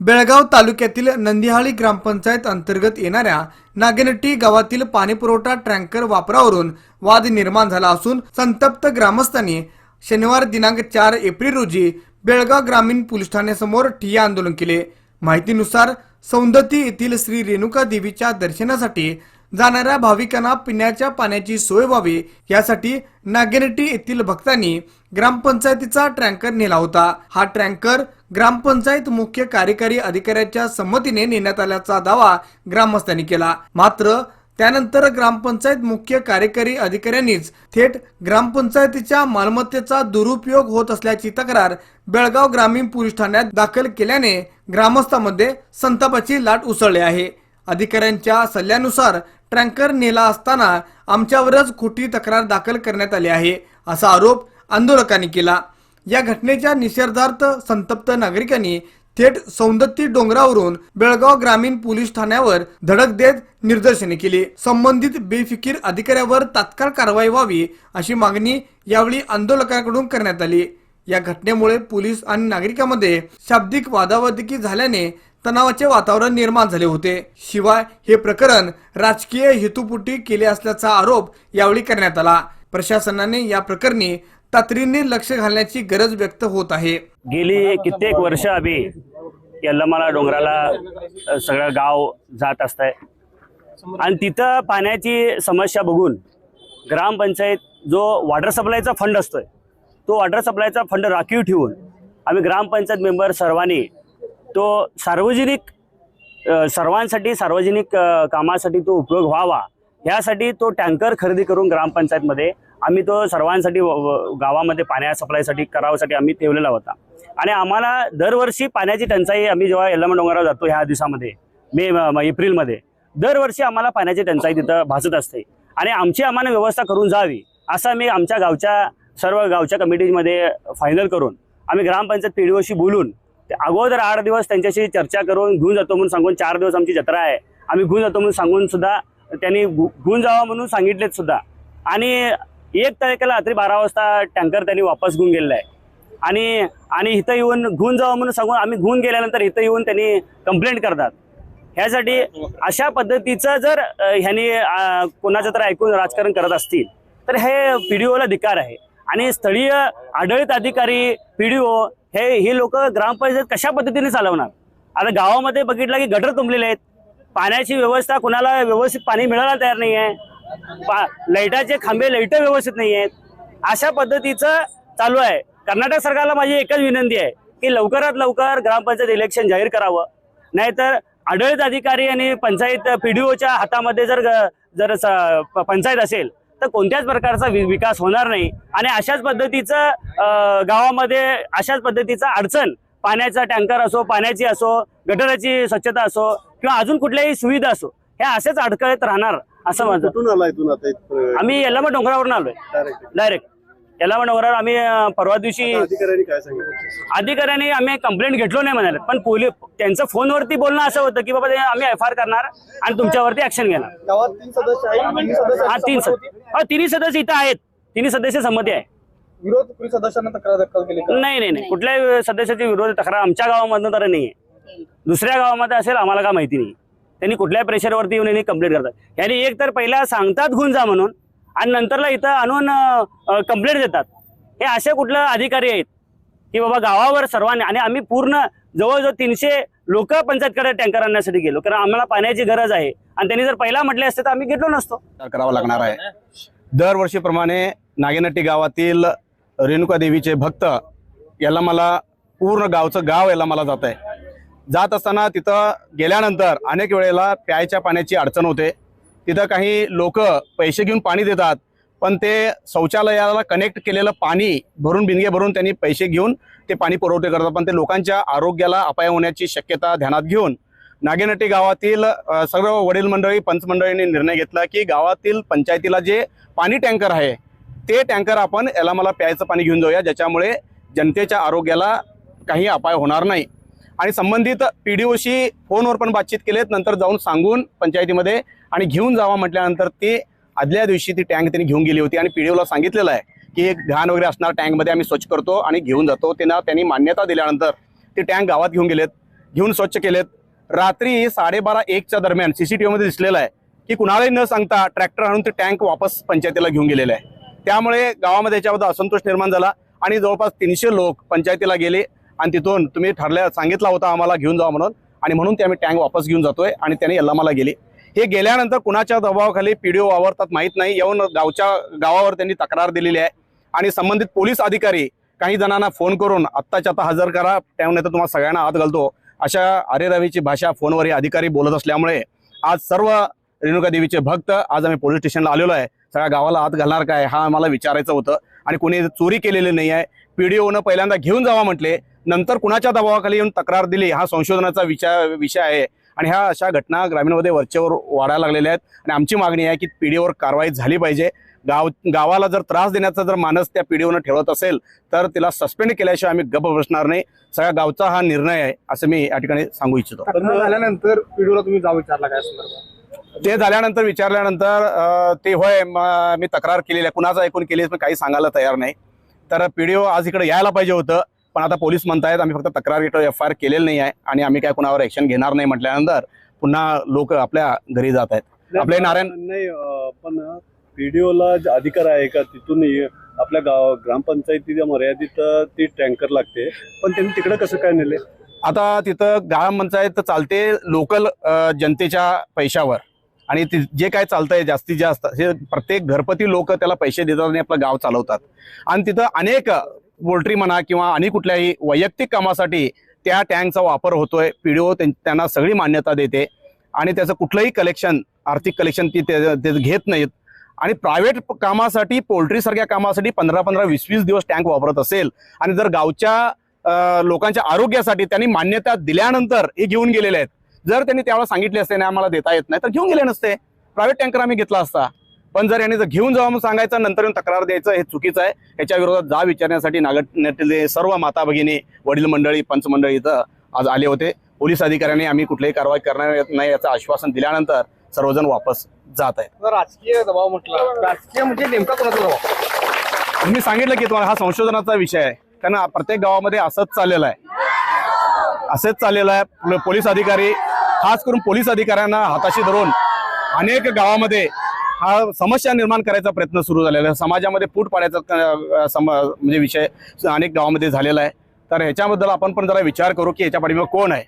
बेळगाव तालुक्यातील नंदिहाळी ग्रामपंचायत अंतर्गत येणाऱ्या नागेनटी गावातील पाणीपुरवठा टँकर वापरावरून वाद निर्माण झाला असून संतप्त ग्रामस्थांनी शनिवार दिनांक 4 एप्रिल रोजी बेळगाव ग्रामीण पोलीस ठाण्यासमोर ठिय्या आंदोलन केले। माहितीनुसार सौंदती येथील श्री रेणुका देवीच्या दर्शनासाठी जाणाऱ्या भाविकांना पिण्याच्या पाण्याची सोय व्हावी यासाठी नागेनटी येथील भक्तांनी ग्रामपंचायतीचा टँकर नेला होता। हा टँकर ग्रामपंचायत मुख्य कार्यकारी अधिकाऱ्याच्या संमतीने नेण्यात आल्याचा दावा ग्रामस्थांनी केला। मात्र त्यानंतर ग्रामपंचायत मुख्य कार्यकारी अधिकाऱ्यांनीच थेट ग्रामपंचायतीच्या मालमत्तेचा दुरुपयोग होत असल्याची तक्रार बेळगाव ग्रामीण पोलीस ठाण्यात दाखल केल्याने ग्रामस्थांमध्ये संतापाची लाट उसळली आहे। अधिकाऱ्यांच्या सल्ल्यानुसार टँकर नेला असताना आमच्यावरच खोटी तक्रार दाखल करण्यात आली आहे असा आरोप आंदोलकांनी केला। या घटनेच्या निषेधार्थ संतप्त नागरिकांनी थेट सौंदती डोंगरावरून बेळगाव ग्रामीण पोलीस ठाण्यावर धडक देत निदर्शने केली। संबंधित बेफिकीर अधिकाऱ्यावर तात्काळ कारवाई व्हावी अशी मागणी यावेळी आंदोलकांकडून करण्यात आली। या घटनेमुळे पोलीस आणि नागरिकांमध्ये शाब्दिक वादावादी झाल्याने तणावाचे वातावरण निर्माण झाले होते। शिवाय हे प्रकरण राजकीय हेतुपोटी केले असल्याचा आरोप यावेळी करण्यात आला। प्रशासनाने या प्रकरणी तातडीने लक्ष घालण्याची गरज व्यक्त होत आहे। गेली कित्येक वर्ष आम्ही यल्लमाला डोंगराला सगळं गाव जात असतंय आणि तिथं पाण्याची समस्या बघून ग्रामपंचायत जो वॉटर सप्लायचा फंड असतोय तो वॉटर सप्लायचा फंड राखीव ठेवून आम्ही ग्रामपंचायत मेंबर सर्वांनी तो सर्वांसाठी सार्वजनिक कामासाठी तो उपयोग व्हावा यासाठी तो टँकर खरेदी करून ग्रामपंचायतमध्ये आम्ही तो सर्वांसाठी गावामध्ये पाण्या सप्लायसाठी करावासाठी आम्ही ठेवलेला होता। आणि आम्हाला दरवर्षी पाण्याची टंचाई आम्ही जेव्हा यल्लमा डोंगरावर जातो ह्या दिवसामध्ये एप्रिलमध्ये दरवर्षी आम्हाला पाण्याची टंचाई तिथं भासत असते आणि आमची आम्हाला व्यवस्था करून जावी असं आम्ही आमच्या गावच्या सर्व गावच्या कमिटीमध्ये फायनल करून आम्ही ग्रामपंचायत पीडीओशी बोलून अगोदर 8 दिवस त्यांच्याशी चर्चा करून घेऊन जातो म्हणून सांगून 4 दिवस आमची जत्रा आहे आम्ही घेऊन जातो म्हणून सांगून सुद्धा त्यांनी घेऊन जावा म्हणून सांगितलेत सुद्धा। आणि 1 तारखेला रात्री 12 वाजता टँकर त्यांनी वापस घेऊन गेलेला आहे आणि इथं येऊन घेऊन जावं म्हणून सांगून आम्ही घेऊन गेल्यानंतर इथं येऊन त्यांनी कंप्लेंट करतात। ह्यासाठी अशा पद्धतीचं जर ह्यांनी कोणाचं तर ऐकून राजकारण करत असतील तर हे पीडीओला धिक्कार आहे। आणि स्थळीय आढळीत अधिकारी पीडीओ हे लोक ग्रामपंचायत कशा पद्धतीने चालवणार? आता गावामध्ये बघितलं की गटर तुंबलेले आहेत, पाण्याची व्यवस्था कोणाला व्यवस्थित पाणी मिळायला तयार नाही आहे, लाईटाचे खांबे लाईट व्यवस्थित नाही आहेत, अशा पद्धतीचं चालू आहे। कर्नाटक सरकारला माझी एकच विनंती आहे की लवकरात लवकर ग्रामपंचायत इलेक्शन जाहीर करावं, नाहीतर आढळीत अधिकारी आणि पंचायत पीडीओच्या हातामध्ये जर पंचायत असेल तर कोणत्याच प्रकारचा विकास होणार नाही। आणि अशाच पद्धतीचं गावामध्ये अशाच पद्धतीचा अडचण पाण्याचा टँकर असो, पाण्याची असो, गटराची स्वच्छता असो किंवा अजून कुठल्याही सुविधा असो ह्या असेच अडकळत राहणार असं माझं। आम्ही यल्लमा डोंगरावरून आलोय डायरेक्ट यल्लमा डोंगरावर। आम्ही परवा दिवशी अधिकाऱ्यांनी आम्ही कंप्लेंट घेतलो नाही म्हणाले, पण त्यांचं फोनवरती बोलणं असं होतं की बाबा आम्ही FIR करणार आणि तुमच्यावरती ऍक्शन घेणार। हा 3 सदस्य इथं आहेत, 3 सदस्य संमती आहे। विरोध पोलीस सदस्यांना तक्रार दाखल केली का? नाही कुठल्याही सदस्याची विरोधी तक्रार आमच्या गावामधून तर नाही आहे, दुसऱ्या गावामध्ये असेल आम्हाला काय माहिती नाही। त्यांनी कुठल्याही प्रेशरवरती येऊन यांनी कंप्लेंट करतात। यांनी एक तर पहिला सांगतात घेऊन जा म्हणून आणि नंतरला इथं आणून कंप्लेंट देतात। हे असे कुठले अधिकारी आहेत की बाबा गावावर सर्वांनी आणि आम्ही पूर्ण जवळजवळ 300 लोक पंचायतकडे टँकर आणण्यासाठी गेलो कारण आम्हाला पाण्याची गरज आहे आणि त्यांनी जर पहिला म्हटले असते तर आम्ही घेतलो नसतो। करावा लागणार आहे। दरवर्षीप्रमाणे नागेनटी गावातील रेणुका देवीचे भक्त यल्लमाला पूर्ण गाव यल्लमाला जात आहे। जात असताना तिथं गेल्यानंतर अनेक वेळेला प्यायच्या पाण्याची अडचण होते। तिथं काही लोक पैसे घेऊन पाणी देतात, पण ते शौचालयाला कनेक्ट केलेलं पाणी बिनगे भरून त्यांनी पैसे घेऊन ते पाणी पुरवठे करतात, पण ते लोकांच्या आरोग्याला अपाय होण्याची शक्यता ध्यानात घेऊन नागेनटी गावातील सर्व वडील मंडळी पंच मंडळींनी निर्णय घेतला की गावातील पंचायतीला जे पाणी टँकर आहे ते टँकर आपण यल्लमाला प्यायचं पाणी घेऊन जाऊया, ज्याच्यामुळे जनतेच्या आरोग्याला काही अपाय होणार नाही। आणि संबंधित पीडीओशी फोनवर पण बातचीत केलेत, नंतर जाऊन सांगून पंचायतीमध्ये आणि घेऊन जावा म्हटल्यानंतर ते आदल्या दिवशी ती टँक त्यांनी घेऊन गेली होती आणि पीडीओला सांगितलेलं आहे की एक घाण वगैरे असणार टँकमध्ये आम्ही स्वच्छ करतो आणि घेऊन जातो। त्यांनी मान्यता दिल्यानंतर ते टँक गावात घेऊन गेलेत। घेऊन स्वच्छ केलेत. रात्री 12:30-1च्या दरम्यान CCTV मध्ये दिसलेलं आहे की कुणालाही न सांगता ट्रॅक्टर आणून ते टँक वापस पंचायतीला घेऊन गेलेले आहे. त्यामुळे गावामध्ये याच्याबद्दल असंतोष निर्माण झाला आणि जवळपास 300 लोक पंचायतीला गेले आणि तिथून तुम्ही सांगितला होता आम्हाला घेऊन जावा म्हणून, आणि म्हणून ते आम्ही टँक वापस घेऊन जातोय आणि त्याने यल्लामाला गेले. हे गेल्यानंतर कुणाच्या दबावाखाली PDO वावरतात माहीत नाही, येऊन गावावर त्यांनी तक्रार दिलेली आहे आणि संबंधित पोलीस अधिकारी काही जणांना फोन करून आत्ताच्या आता हजर करा, त्यामुळे तर तुम्हाला सगळ्यांना आत घालतो अशा अरेरावीची भाषा फोनवर हे अधिकारी बोलत असल्यामुळे आज सर्व रेणुका देवीचे भक्त आज आम्ही पोलीस स्टेशनला आलेलो आहे. सगळ्या गावाला आत घालणार काय हा आम्हाला विचारायचं होतं आणि कोणी चोरी केलेली नाही आहे. PDOनं पहिल्यांदा घेऊन जावा म्हटले, नंतर कुणाच्या दबावाखाली येऊन तक्रार दिली, हा संशोधनाचा विषय आहे आणि ह्या अशा घटना ग्रामीणमध्ये वरचेवर वाढायला लागलेल्या आहेत आणि आमची मागणी आहे की PDOवर कारवाई झाली पाहिजे. गावाला जर त्रास देण्याचा जर मानस त्या PDOनं ठेवत असेल तर तिला सस्पेंड केल्याशिवाय आम्ही गप्प बसणार नाही. सगळ्या गावचा हा निर्णय आहे असं मी या ठिकाणी सांगू इच्छितो. झाल्यानंतर PDOला तुम्ही जाब विचारला काय संदर्भात? ते झाल्यानंतर विचारल्यानंतर ते होय मी तक्रार केलेली आहे, कुणाचं ऐकून केली पण काही सांगायला तयार नाही. तर PDO आज इकडे यायला पाहिजे होतं, पण आता पोलीस म्हणतायत आम्ही फक्त तक्रार FIR केलेली नाही आहे आणि आम्ही काय कुणावर ऍक्शन घेणार नाही म्हटल्यानंतर पुन्हा लोक आपल्या घरी जात आहेत. आपले नारायण नाही पण PDOला अधिकार आहे का तिथून आपल्या ग्रामपंचायतीच्या मर्यादित ती टँकर लागते, पण त्यांनी तिकडे कसं काय नेले? आता तिथं ग्रामपंचायत चालते लोकल जनतेच्या पैशावर आणि जे काय चालतंय जास्तीत जास्त हे प्रत्येक घरपती लोक त्याला पैसे देतात आणि आपलं गाव चालवतात आणि तिथं अनेक पोल्ट्री म्हणा किंवा आणि कुठल्याही वैयक्तिक कामासाठी त्या टँकचा वापर होतोय. PDO त्यांना सगळी मान्यता देते आणि त्याचं कुठलंही कलेक्शन आर्थिक कलेक्शन ते घेत नाहीत आणि प्रायव्हेट कामासाठी पोल्ट्रीसारख्या कामासाठी 15-20 दिवस टँक वापरत असेल आणि जर गावच्या लोकांच्या आरोग्यासाठी त्यांनी मान्यता दिल्यानंतर हे घेऊन गेलेले आहेत. जर त्यांनी त्यावेळेला सांगितले असते नाही आम्हाला देता येत नाही तर घेऊन गेले नसते, प्रायव्हेट टँकर आम्ही घेतला असता. पण जर यांनी जर घेऊन जावं म्हणून सांगायचं नंतर येऊन तक्रार द्यायचं हे चुकीचं आहे. याच्या विरोधात जाब विचारण्यासाठी नागरिक सर्व माता भगिनी वडील मंडळी पंच मंडळी इथं आज आले होते. पोलीस अधिकाऱ्यांनी आम्ही कुठलीही कारवाई करणार नाही याचं आश्वासन दिल्यानंतर सर्वजण वापस जात आहेत. राजकीय दबाव म्हटला, राजकीय म्हणजे नेमका कोणाचा दबाव? मी सांगितलं की तुम्हाला हा संशोधनाचा विषय आहे, कारण प्रत्येक गावामध्ये असंच चाललेलं आहे. पोलीस अधिकारी खास करून पोलीस अधिकाऱ्यांना हाताशी धरून अनेक गावामध्ये हा समस्या निर्माण करायचा प्रयत्न सुरू झालेला आहे. समाजामध्ये फूट पाडायचा म्हणजे विषय अनेक गावामध्ये झालेला आहे. तर ह्याच्याबद्दल आपण पण जरा विचार करू की ह्याच्या पाठीमागे कोण आहे.